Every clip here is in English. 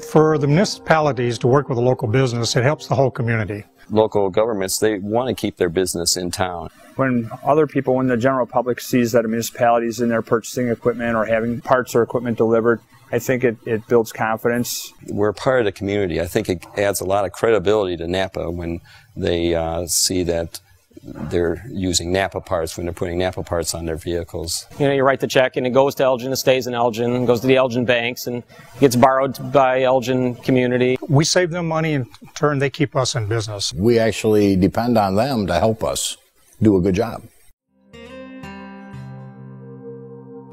For the municipalities to work with a local business, it helps the whole community. Local governments, they want to keep their business in town. When the general public sees that a municipality is in there purchasing equipment or having parts or equipment delivered, I think it builds confidence. We're part of the community. I think it adds a lot of credibility to NAPA when they see that they're using NAPA parts, when they're putting NAPA parts on their vehicles. You know, you write the check and it goes to Elgin, it stays in Elgin, goes to the Elgin banks and gets borrowed by Elgin community. We save them money, in turn they keep us in business. We actually depend on them to help us do a good job.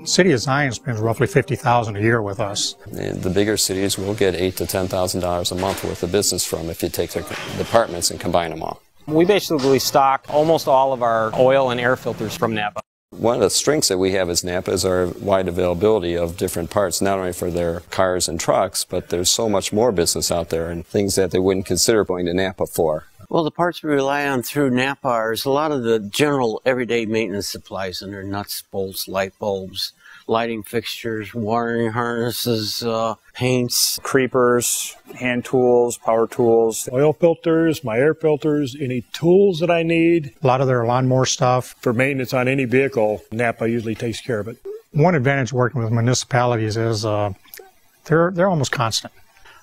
City of Zion spends roughly $50,000 a year with us. The bigger cities will get $8,000 to $10,000 a month worth of business from if you take their departments and combine them all. We basically stock almost all of our oil and air filters from NAPA. One of the strengths that we have as NAPA is our wide availability of different parts, not only for their cars and trucks, but there's so much more business out there and things that they wouldn't consider going to NAPA for. Well, the parts we rely on through NAPA are a lot of the general everyday maintenance supplies, and they're nuts, bolts, light bulbs, lighting fixtures, wiring harnesses, paints, Creepers, hand tools, power tools, oil filters, my air filters, any tools that I need. A lot of their lawnmower stuff. For maintenance on any vehicle, NAPA usually takes care of it. One advantage working with municipalities is they're almost constant.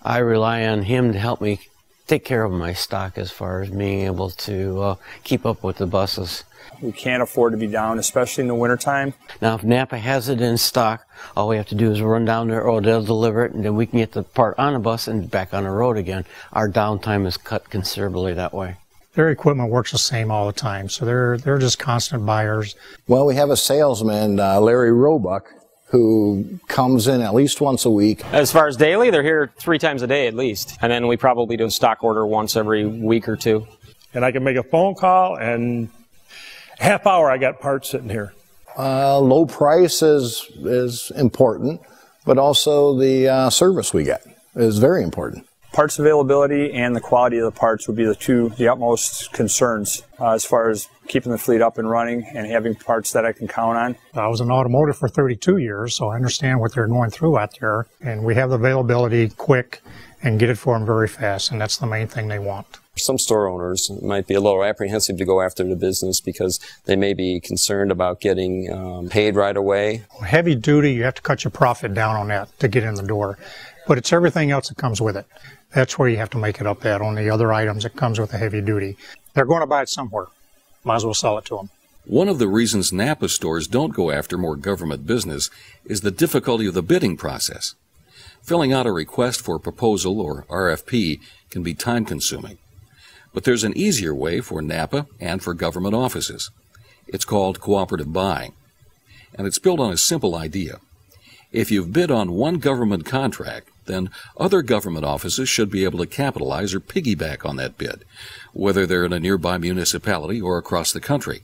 I rely on him to help me take care of my stock as far as being able to keep up with the buses. We can't afford to be down, especially in the wintertime. Now, if NAPA has it in stock, all we have to do is run down there, or they'll deliver it, and then we can get the part on the bus and back on the road again. Our downtime is cut considerably that way. Their equipment works the same all the time, so they're just constant buyers. Well, we have a salesman, Larry Roebuck, who comes in at least once a week. As far as daily, they're here 3 times a day at least. And then we probably do a stock order once every week or 2. And I can make a phone call, and half hour I got parts sitting here. Low price is important, but also the service we get is very important. Parts availability and the quality of the parts would be the utmost concerns as far as keeping the fleet up and running and having parts that I can count on. I was in automotive for 32 years, so I understand what they're going through out there. And we have the availability quick and get it for them very fast, and that's the main thing they want. Some store owners might be a little apprehensive to go after the business because they may be concerned about getting paid right away. Heavy duty, you have to cut your profit down on that to get in the door. But it's everything else that comes with it. That's where you have to make it up at. On the other items, it comes with the heavy duty. They're going to buy it somewhere. Might as well sell it to them. One of the reasons NAPA stores don't go after more government business is the difficulty of the bidding process. Filling out a request for proposal, or RFP, can be time-consuming. But there's an easier way for NAPA and for government offices. It's called cooperative buying, and it's built on a simple idea. If you've bid on one government contract, then other government offices should be able to capitalize or piggyback on that bid, whether they're in a nearby municipality or across the country.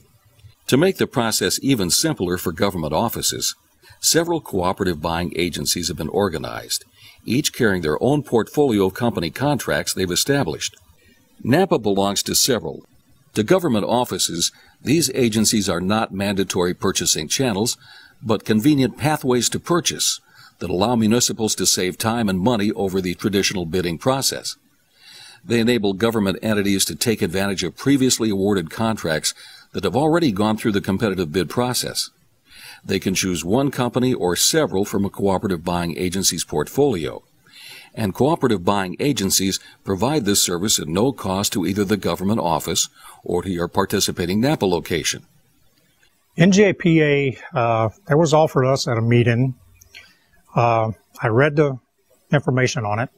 To make the process even simpler for government offices, several cooperative buying agencies have been organized, each carrying their own portfolio of company contracts they've established. NAPA belongs to several. To government offices, these agencies are not mandatory purchasing channels, but convenient pathways to purchase that allow municipals to save time and money over the traditional bidding process. They enable government entities to take advantage of previously awarded contracts that have already gone through the competitive bid process. They can choose one company or several from a cooperative buying agency's portfolio. And cooperative buying agencies provide this service at no cost to either the government office or to your participating NAPA location. NJPA, that was offered us at a meeting. I read the information on it.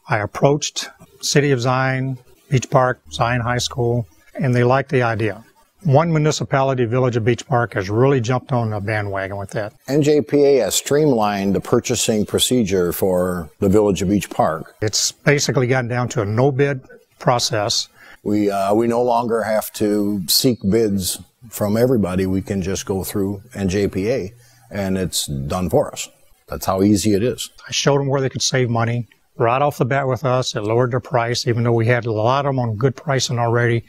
I approached City of Zion, Beach Park, Zion High School, and they liked the idea. One municipality, Village of Beach Park, has really jumped on the bandwagon with that. NJPA has streamlined the purchasing procedure for the Village of Beach Park. It's basically gotten down to a no-bid process. We no longer have to seek bids from everybody. We can just go through NJPA, and it's done for us. That's how easy it is. I showed them where they could save money. Right off the bat with us, it lowered their price, even though we had a lot of them on good pricing already.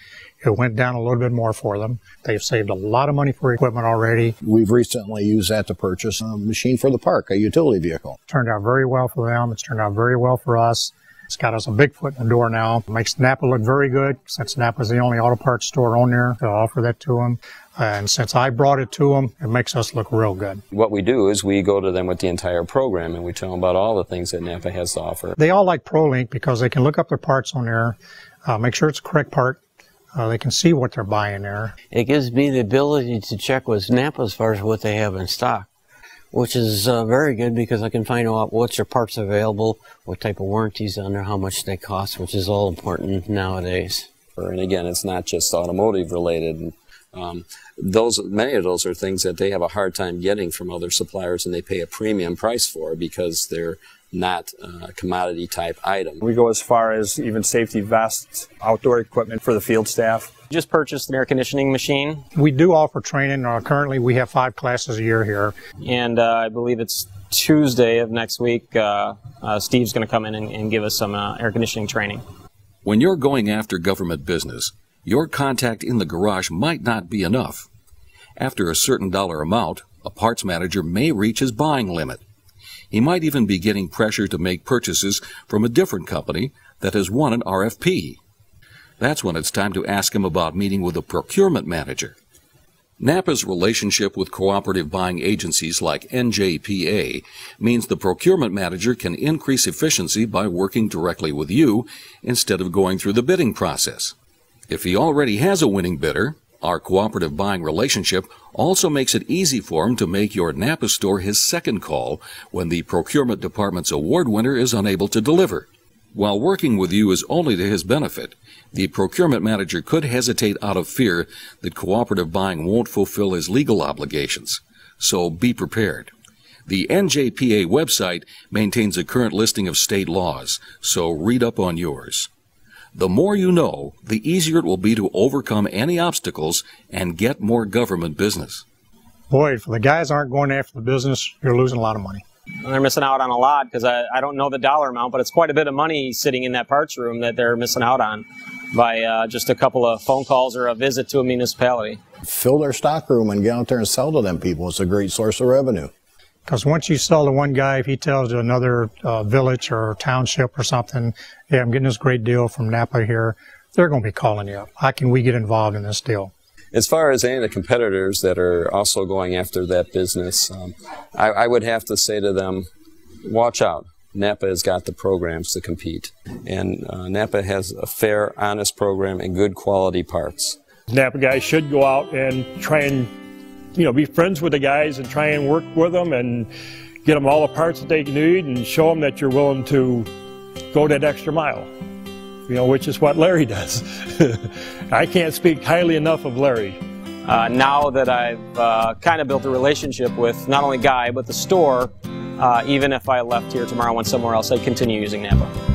It went down a little bit more for them. They've saved a lot of money for equipment already. We've recently used that to purchase a machine for the park, a utility vehicle. Turned out very well for them. It's turned out very well for us. It's got us a big foot in the door now. It makes NAPA look very good, since NAPA is the only auto parts store on there to offer that to them. And since I brought it to them, it makes us look real good. What we do is we go to them with the entire program and we tell them about all the things that NAPA has to offer. They all like ProLink because they can look up their parts on there, make sure it's the correct part. They can see what they're buying there. It gives me the ability to check with NAPA as far as what they have in stock, which is very good because I can find out what's their parts available, what type of warranties on there, how much they cost, which is all important nowadays. And again, it's not just automotive related. Many of those are things that they have a hard time getting from other suppliers, and they pay a premium price for because they're not a commodity type item. We go as far as even safety vests, outdoor equipment for the field staff. Just purchased an air conditioning machine. We do offer training. Currently, we have 5 classes a year here. And I believe it's Tuesday of next week. Steve's going to come in and give us some air conditioning training. When you're going after government business, your contact in the garage might not be enough. After a certain dollar amount, a parts manager may reach his buying limit. He might even be getting pressure to make purchases from a different company that has won an RFP. That's when it's time to ask him about meeting with a procurement manager. NAPA's relationship with cooperative buying agencies like NJPA means the procurement manager can increase efficiency by working directly with you instead of going through the bidding process. If he already has a winning bidder, our cooperative buying relationship also makes it easy for him to make your NAPA store his second call when the procurement department's award winner is unable to deliver. While working with you is only to his benefit, the procurement manager could hesitate out of fear that cooperative buying won't fulfill his legal obligations. So be prepared. The NJPA website maintains a current listing of state laws, so read up on yours. The more you know, the easier it will be to overcome any obstacles and get more government business. Boy, if the guys aren't going after the business, you're losing a lot of money. And they're missing out on a lot because I don't know the dollar amount, but it's quite a bit of money sitting in that parts room that they're missing out on by just a couple of phone calls or a visit to a municipality. Fill their stock room and get out there and sell to them people. It's a great source of revenue. Because once you sell to one guy, if he tells to another village or township or something, yeah, I'm getting this great deal from NAPA here, they're going to be calling you up. How can we get involved in this deal? As far as any of the competitors that are also going after that business, I would have to say to them, watch out. NAPA has got the programs to compete. And NAPA has a fair, honest program and good quality parts. NAPA guys should go out and try and be friends with the guys and try and work with them and get them all the parts that they need and show them that you're willing to go that extra mile, which is what Larry does. I can't speak highly enough of Larry. Now that I've kind of built a relationship with not only Guy, but the store, even if I left here tomorrow and went somewhere else, I'd continue using NAPA.